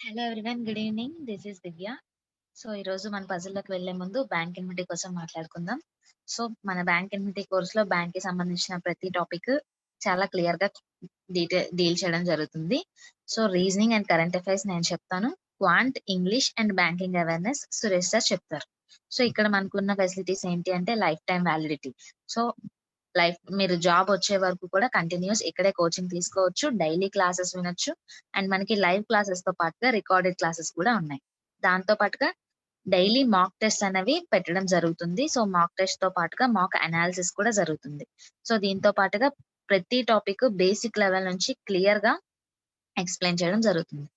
Hello everyone. Good evening. This is Divya. So ఈరోజు మన పజిల్లోకి వెళ్లే ముందు బ్యాంక్ ఎన్విటీ కోసం మాట్లాడుకుందాం. సో మన బ్యాంక్ ఎన్విటీ కోర్సులో బ్యాంక్ కి సంబంధించిన ప్రతి టాపిక్ చాలా క్లియర్ గా డీల్ చేయడం జరుగుతుంది. So reasoning and current affairs నేను చెప్తాను. Quant, English and banking awareness Suresh sir చెప్తారు. సో ఇక్కడ మనకున్న ఫెసిలిటీస్ ఏంటి అంటే లైఫ్ టైం వ్యాలిడిటీ. సో మీరు జాబ్ వచ్చే వరకు కూడా కంటిన్యూస్ ఇక్కడే కోచింగ్ తీసుకోవచ్చు, డైలీ క్లాసెస్ వినొచ్చు. అండ్ మనకి లైవ్ క్లాసెస్ తో పాటుగా రికార్డెడ్ క్లాసెస్ కూడా ఉన్నాయి. దాంతో పాటుగా డైలీ మాక్ టెస్ట్ అనేవి పెట్టడం జరుగుతుంది. సో మాక్ టెస్ట్ తో పాటుగా మాక్ అనాలిసిస్ కూడా జరుగుతుంది. సో దీంతో పాటుగా ప్రతి టాపిక్ బేసిక్ లెవెల్ నుంచి క్లియర్ గా ఎక్స్ప్లెయిన్ చేయడం జరుగుతుంది.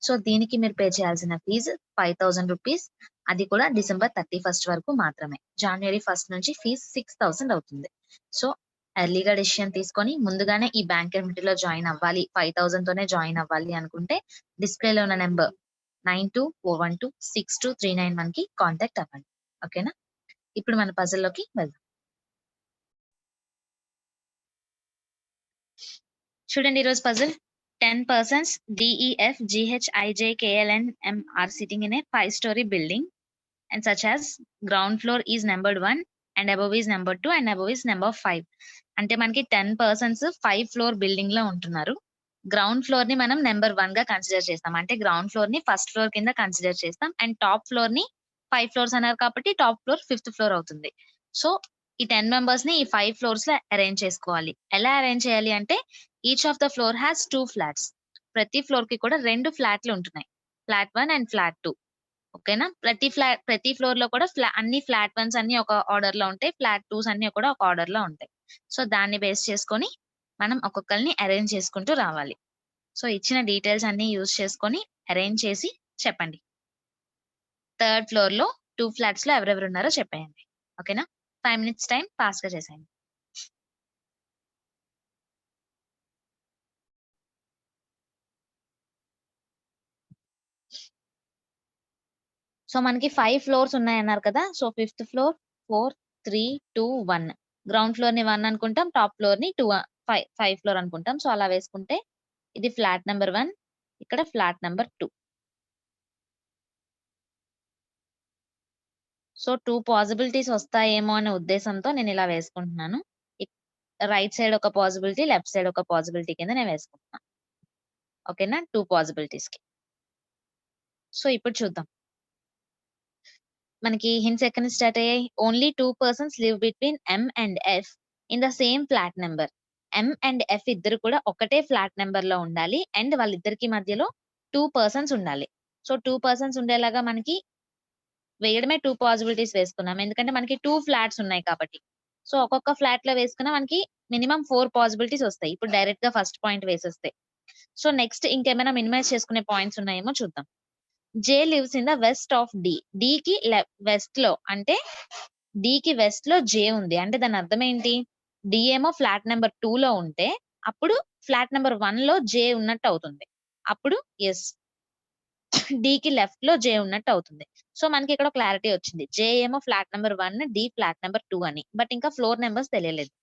సో దీనికి మీరు పే చేయాల్సిన ఫీజు 5,000 రూపీస్. అది కూడా December 31st వరకు మాత్రమే. January 1st నుంచి ఫీజు 6,000 అవుతుంది. సో ఎర్లీగా డెసిషన్ తీసుకొని ముందుగానే ఈ బ్యాంక్ ఎన్విటీలో జాయిన్ అవ్వాలి, 5,000 తోనే జాయిన్ అవ్వాలి అనుకుంటే డిస్ప్లేలో ఉన్న నెంబర్ 9241262391 కి కాంటాక్ట్ అవ్వండి. ఓకేనా? ఇప్పుడు మన పజిల్లోకి వెళ్దాం. చూడండి ఈరోజు puzzle 10 persons DEF GHIJKLNM are sitting in a 5-story building and such as ground floor is numbered 1 and above is number 2 and above is number 5. అంటే మనకి 10 persons 5 floor building లో ఉంటున్నారు. గ్రౌండ్ ఫ్లోర్ ని మనం నెంబర్ 1 గా consider చేస్తాం. అంటే ground floor ని ఫస్ట్ ఫ్లోర్ కింద కన్సిడర్ చేస్తాం. అండ్ టాప్ ఫ్లోర్ ని 5 ఫ్లోర్స్ అన్నారు కాబట్టి టాప్ ఫ్లోర్ 5th ఫ్లోర్ అవుతుంది. సో ఈ 10 మెంబర్స్ ని ఈ 5 ఫ్లోర్స్ లో అరేంజ్ చేసుకోవాలి. ఎలా అరేంజ్ చేయాలి అంటే each of the floor has 2 flats. ప్రతి ఫ్లోర్ కి కూడా 2 ఫ్లాట్లు ఉంటున్నాయి. Flat 1 and flat 2. ఓకేనా? ప్రతి ఫ్లోర్ లో కూడా అన్ని ఫ్లాట్ 1s అన్ని ఒక ఆర్డర్ లో ఉంటాయి. ఫ్లాట్ 2s అన్ని కూడా ఒక ఆర్డర్ లో ఉంటాయి. సో దాన్ని బేస్ చేసుకొని మనం ఒక్కొక్కరిని అరేంజ్ చేసుకుంటూ రావాలి. సో ఇచ్చిన డీటెయిల్స్ అన్ని యూజ్ చేసుకొని అరేంజ్ చేసి చెప్పండి. 3rd ఫ్లోర్ లో 2 ఫ్లాట్స్ లో ఎవరెవరు ఉన్నారో చెప్పేయండి. ఓకేనా? 5 minutes టైం పాస్ గా చేసేయండి. సో మనకి 5 ఫ్లోర్స్ ఉన్నాయన్నారు కదా. So 5th floor 4 3 2 1. Ground floor ని 1 అనుకుంటాం, టాప్ ఫ్లోర్ ని 5 ఫ్లోర్ అనుకుంటాం. సో అలా వేసుకుంటే ఇది ఫ్లాట్ నెంబర్ 1, ఇక్కడ ఫ్లాట్ నెంబర్ 2. సో 2 పాసిబిలిటీస్ వస్తాయేమో అనే ఉద్దేశంతో నేను ఇలా వేసుకుంటున్నాను. రైట్ సైడ్ ఒక పాసిబిలిటీ, లెఫ్ట్ సైడ్ ఒక పాసిబిలిటీ కింద నేను వేసుకుంటున్నాను. ఓకేనా? 2 పాసిబిలిటీస్ కి. సో ఇప్పుడు చూద్దాం. మనకి హింట్స్ ఎక్కడి నుంచి స్టార్ట్ అయ్యాయి? Only 2 persons live between M and F in the same flat number. M and F ఇద్దరు కూడా ఒకటే ఫ్లాట్ నెంబర్ లో ఉండాలి. అండ్ వాళ్ళిద్దరికి మధ్యలో 2 persons ఉండాలి. సో 2 persons ఉండేలాగా మనకి వేయడమే 2 పాసిబిలిటీస్ వేసుకున్నాం. ఎందుకంటే మనకి 2 ఫ్లాట్స్ ఉన్నాయి కాబట్టి. సో ఒక్కొక్క ఫ్లాట్ లో వేసుకున్నా మనకి మినిమం 4 పాసిబిలిటీస్ వస్తాయి. ఇప్పుడు డైరెక్ట్ గా ఫస్ట్ పాయింట్ వేసేస్తే. సో నెక్స్ట్ ఇంకేమైనా మినిమైజ్ చేసుకునే పాయింట్స్ ఉన్నాయేమో చూద్దాం. J lives in the west of D. D కి వెస్ట్ లో అంటే D కి వెస్ట్ లో J ఉంది. అంటే దాని అర్థం ఏంటి? D ఏమో ఫ్లాట్ నెంబర్ 2 లో ఉంటే అప్పుడు ఫ్లాట్ నెంబర్ 1 లో J ఉన్నట్టు అవుతుంది. అప్పుడు ఎస్ D కి లెఫ్ట్ లో J ఉన్నట్టు అవుతుంది. సో మనకి ఇక్కడ క్లారిటీ వచ్చింది. J ఏమో flat number 1, D flat number 2 అని. బట్ ఇంకా ఫ్లోర్ నెంబర్స్ తెలియలేదు.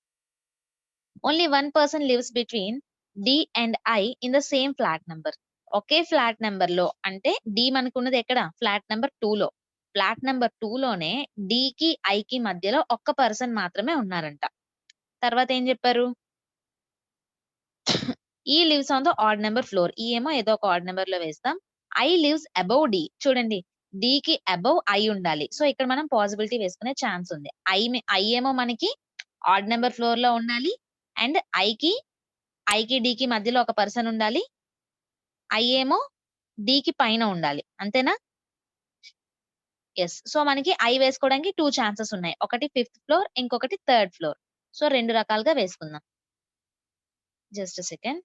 Only 1 person lives between D and I in the same flat number. Okay flat number లో అంటే D మనకున్నది ఎక్కడ? ఫ్లాట్ నెంబర్ 2 లో. ఫ్లాట్ నెంబర్ 2 లోనే D కి I కి మధ్యలో ఒక్క పర్సన్ మాత్రమే ఉన్నారంట. తర్వాత ఏం చెప్పారు? E lives on the odd number floor. E ఏమో ఏదో ఒక ఆడ్ నెంబర్ లో వేస్తాం. I lives above D. చూడండి D కి అబౌవ్ I ఉండాలి. సో ఇక్కడ మనం పాసిబిలిటీ వేసుకునే ఛాన్స్ ఉంది. I ఏమో మనకి ఆడ్ నెంబర్ ఫ్లోర్ లో ఉండాలి. అండ్ I కి D కి మధ్యలో ఒక పర్సన్ ఉండాలి. I ఏమో D కి పైన ఉండాలి. అంతేనా? ఎస్. సో మనకి I వేసుకోవడానికి 2 ఛాన్సెస్ ఉన్నాయి. ఒకటి 5th ఫ్లోర్, ఇంకొకటి 3rd ఫ్లోర్. సో 2 రకాలుగా వేసుకుందాం. Just second.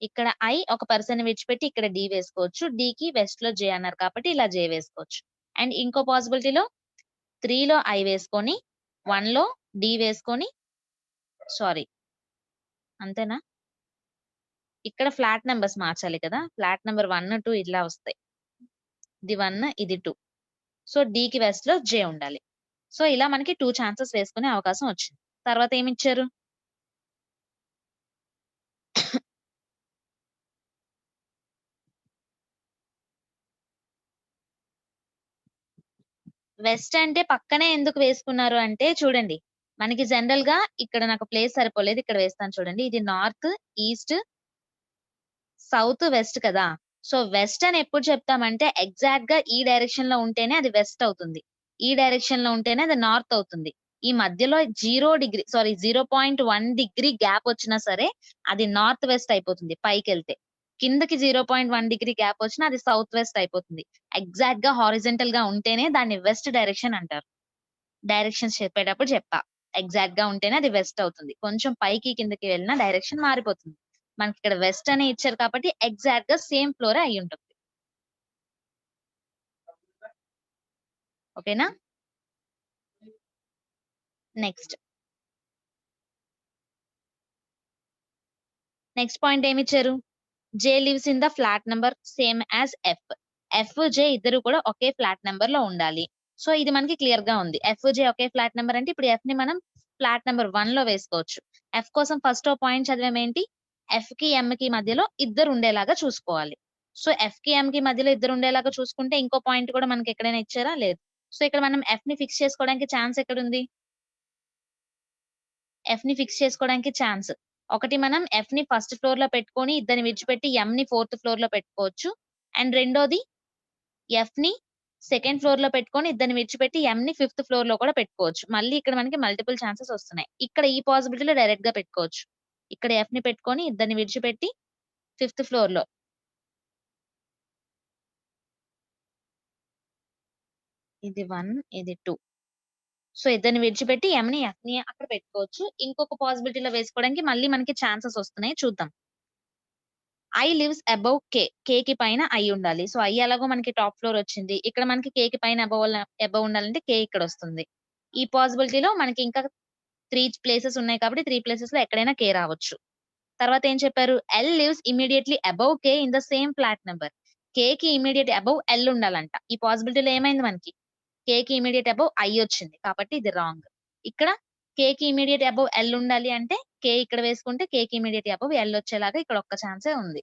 ఇక్కడ I ఒక పర్సన్ విడిచిపెట్టి ఇక్కడ D వేసుకోవచ్చు. D కి వెస్ట్ లో J అన్నారు కాబట్టి ఇలా J వేసుకోవచ్చు. అండ్ ఇంకో పాసిబిలిటీలో 3 లో I వేసుకొని 1 లో D వేసుకొని సారీ అంతేనా? ఇక్కడ ఫ్లాట్ నంబర్స్ మార్చాలి కదా. ఫ్లాట్ నంబర్ 1, 2 ఇలా వస్తాయి. ఇది 1, ఇది 2. సో D కి వెస్ట్ లో J ఉండాలి. సో ఇలా మనకి 2 ఛాన్సెస్ వేసుకునే అవకాశం వచ్చింది. తర్వాత ఏమిచ్చారు? వెస్ట్ అంటే పక్కనే ఎందుకు వేసుకున్నారు అంటే చూడండి. మనకి జనరల్‌గా ఇక్కడ నాకు ప్లేస్ సరిపోలేదు. ఇక్కడ వేస్తాను చూడండి. ఇది నార్త్, ఈస్ట్, సౌత్, వెస్ట్ కదా! సో, వెస్ట్ అని ఎప్పుడు చెప్తామంటే ఎగ్జాక్ట్‌గా ఈ డైరెక్షన్‌లో ఉంటేనే అది వెస్ట్ అవుతుంది. ఈ డైరెక్షన్‌లో ఉంటేనే అది నార్త్ అవుతుంది. ఈ మధ్యలో 0.1 డిగ్రీ గ్యాప్ వచ్చినా సరే అది నార్త్ వెస్ట్ అయిపోతుంది పైకెళ్తే. కిందకి 0.1 డిగ్రీ గ్యాప్ వచ్చినా అది సౌత్ వెస్ట్ అయిపోతుంది. ఎగ్జాక్ట్‌గా హారిజాంటల్‌గా ఉంటేనే దాన్ని వెస్ట్ డైరెక్షన్ అంటారు. డైరెక్షన్స్ చెప్పేటప్పుడు చెప్పా. ఎగ్జాక్ట్‌గా ఉంటేనే అది వెస్ట్ అవుతుంది. కొంచెం పైకి కిందకి వెళ్ళినా డైరెక్షన్ మారిపోతుంది. మనకిక్కడ వెస్ట్ అనే ఇచ్చారు కాబట్టి ఎగ్జాక్ట్‌గా సేమ్ ఫ్లోరే అయ్యుంటుంది. ఓకేనా? నెక్స్ట్. నెక్స్ట్ పాయింట్ ఏమిచ్చారు? J lives in the flat number same as F. F, J ఇద్దరు కూడా ఒకే ఫ్లాట్ నంబర్‌లో ఉండాలి. సో, ఇది మనకి క్లియర్‌గా ఉంది. ఎఫ్, జే ఒకే ఫ్లాట్ నంబర్ అంటే ఇప్పుడు ఎఫ్‌ని మనం ఫ్లాట్ నంబర్ 1లో వేసుకోవచ్చు. ఎఫ్ కోసం ఫస్ట్ ఓ పాయింట్ చదివామేంటి? ఎఫ్‌కి, ఎమ్‌కి మధ్యలో ఇద్దరు ఉండేలాగా చూసుకోవాలి. సో, ఎఫ్‌కి, ఎమ్‌కి మధ్యలో ఇద్దరు ఉండేలాగా చూసుకుంటే ఇంకో పాయింట్ కూడా మనకి ఎక్కడైనా ఇచ్చారా? లేదు. సో, ఇక్కడ మనం ఎఫ్‌ని ఫిక్స్ చేసుకోవడానికి ఛాన్స్ ఎక్కడుంది? ఎఫ్‌ని ఫిక్స్ చేసుకోవడానికి ఛాన్స్. ఒకటి మనం ఎఫ్‌ని ఫస్ట్ ఫ్లోర్‌లో పెట్టుకొని ఇద్దరిని విడిచిపెట్టి ఎమ్‌ని ఫోర్త్ ఫ్లోర్‌లో పెట్టుకోవచ్చు. అండ్ రెండోది ఎఫ్‌ని సెకండ్ ఫ్లోర్‌లో పెట్టుకొని ఇద్దరిని విడిచిపెట్టి ఎమ్‌ని ఫిఫ్త్ ఫ్లోర్‌లో కూడా పెట్టుకోవచ్చు. మళ్ళీ ఇక్కడ మనకి మల్టిపుల్ ఛాన్సెస్ వస్తున్నాయి. ఇక్కడ ఈ పాసిబిలిటీలో డైరెక్ట్‌గా పెట్టుకోవచ్చు. ఇక్కడ ఎఫ్‌ని పెట్టుకొని ఇద్దరిని విడిచిపెట్టి ఫిఫ్త్ ఫ్లోర్‌లో ఇది 1, ఇది 2. సో, ఇద్దరిని విడిచిపెట్టి ఎమ్‌ని, ఎఫ్‌ని అక్కడ పెట్టుకోవచ్చు. ఇంకొక పాసిబిలిటీలో వేసుకోవడానికి మళ్ళీ మనకి ఛాన్సెస్ వస్తున్నాయి చూద్దాం. ఐ లివ్స్ అబోవ్ కే. కేకి పైన ఐ ఉండాలి. సో, ఐ ఎలాగో మనకి టాప్ ఫ్లోర్ వచ్చింది. ఇక్కడ మనకి కేకి పైన అబోవ్ ఉండాలంటే కే ఇక్కడొస్తుంది. ఈ పాసిబిలిటీలో మనకి ఇంకా 3 ప్లేసెస్ ఉన్నాయి కాబట్టి 3 ప్లేసెస్‌లో ఎక్కడైనా కే రావచ్చు. తర్వాత ఏం చెప్పారు? L lives immediately above K in the same flat number. కేకి ఇమ్మీడియేట్ అబోవ్ ఎల్ ఉండాలంట. ఈ పాసిబిలిటీలో ఏమైంది మనకి? కేకి ఇమ్మీడియేట్ అబోవ్ ఐ వచ్చింది. కాబట్టి ఇది రాంగ్. ఇక్కడ కేకి ఇమ్మీడియేట్ అబోవ్ ఎల్ ఉండాలి అంటే కే ఇక్కడ వేసుకుంటే కేకి ఇమ్మీడియేట్ అబోవ్ ఎల్ వచ్చేలాగా ఇక్కడ ఒక్క ఛాన్సే ఉంది.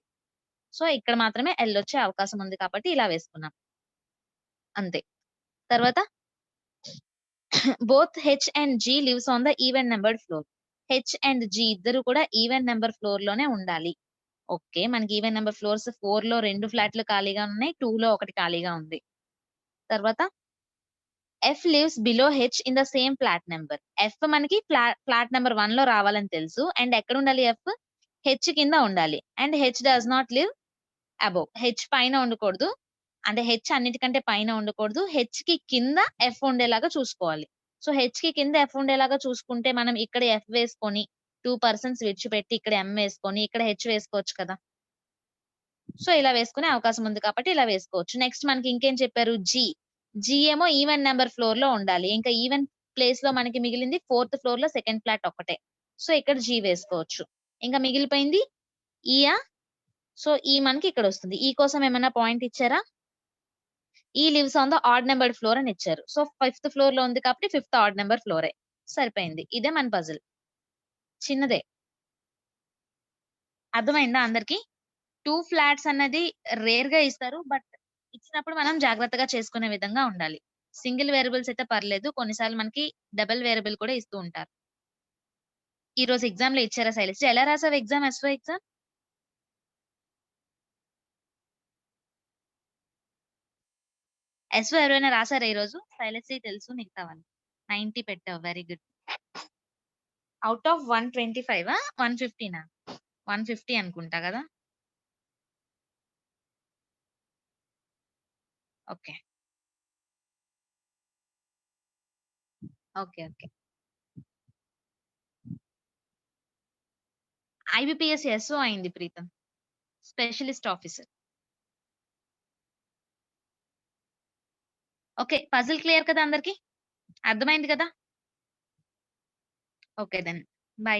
సో, ఇక్కడ మాత్రమే ఎల్లొచ్చే అవకాశం ఉంది కాబట్టి ఇలా వేసుకున్నాం. అంతే. తర్వాత both H and G lives on the even numbered floor. H and G ఇద్దరు కూడా ఈవెన్ నంబర్ ఫ్లోర్‌లోనే ఉండాలి. ఓకే. మనకి ఈవెన్ నంబర్ ఫ్లోర్స్ 4లో 2 ఫ్లాట్‌లు ఖాళీగా ఉన్నాయి. 2లో ఒకటి ఖాళీగా ఉంది. తర్వాత F lives below H in the same flat number. F మనకి ఫ్లాట్ నంబర్ 1లో రావాలని తెలుసు. అండ్ ఎక్కడుండాలి ఎఫ్? హెచ్ కింద ఉండాలి. And H does not live above. H పైన ఉండకూడదు. అంటే హెచ్ అన్నిటికంటే పైన ఉండకూడదు. హెచ్‌కి కింద ఎఫ్ ఉండేలాగా చూసుకోవాలి. సో, హెచ్‌కి కింద ఎఫ్ ఉండేలాగా చూసుకుంటే మనం ఇక్కడ ఎఫ్ వేసుకొని 2 పర్సన్స్ విడిచిపెట్టి ఇక్కడ ఎమ్ వేసుకొని ఇక్కడ హెచ్ వేసుకోవచ్చు కదా! సో, ఇలా వేసుకునే అవకాశం ఉంది కాబట్టి ఇలా వేసుకోవచ్చు. నెక్స్ట్ మనకి ఇంకేం చెప్పారు? జీ. జీ ఏమో ఈవెన్ నంబర్ ఫ్లోర్‌లో ఉండాలి. ఇంకా ఈవెన్ ప్లేస్‌లో మనకి మిగిలింది ఫోర్త్ ఫ్లోర్‌లో సెకండ్ ఫ్లాట్ ఒక్కటే. సో, ఇక్కడ జీ వేసుకోవచ్చు. ఇంకా మిగిలిపోయింది ఈయా? సో, ఈ మనకి ఇక్కడొస్తుంది. ఈ కోసం ఏమన్నా పాయింట్ ఇచ్చారా? ఈ lives on the odd numbered floor అని ఇచ్చారు. సో, ఫిఫ్త్ ఫ్లోర్‌లో ఉంది కాబట్టి ఫిఫ్త్ ఆడ్ నంబర్ ఫ్లోరే. సరిపోయింది. ఇదే మన పజిల్. చిన్నదే. అర్థమైందా అందరికి? 2 ఫ్లాట్స్ అన్నది రేర్‌గా ఇస్తారు. బట్ ఇచ్చినప్పుడు మనం జాగ్రత్తగా చేసుకునే విధంగా ఉండాలి. సింగిల్ వేరియబుల్స్ అయితే పర్లేదు. కొన్నిసార్లు మనకి డబుల్ వేరియబుల్ కూడా ఇస్తూ ఉంటారు. ఈరోజు ఎగ్జామ్‌లో ఇచ్చారా శైలజ? ఎలా రాసావు ఎగ్జామ్ ఎస్‌వై ఎగ్జామ్? ఎస్‌వై ఎవరైనా రాసారా ఈరోజు? శైలజకి తెలుసు మిగతా వాళ్ళు. 90 పెట్టావు. Very good. ఔట్ ఆఫ్ 125 150 150 అనుకుంటా గదా! Okay. Okay. Okay. IBPS SO అయింది Preetam. Specialist officer. Okay. Puzzle clear కదా అందరికి? అర్థమైంది కదా? Okay then. బై.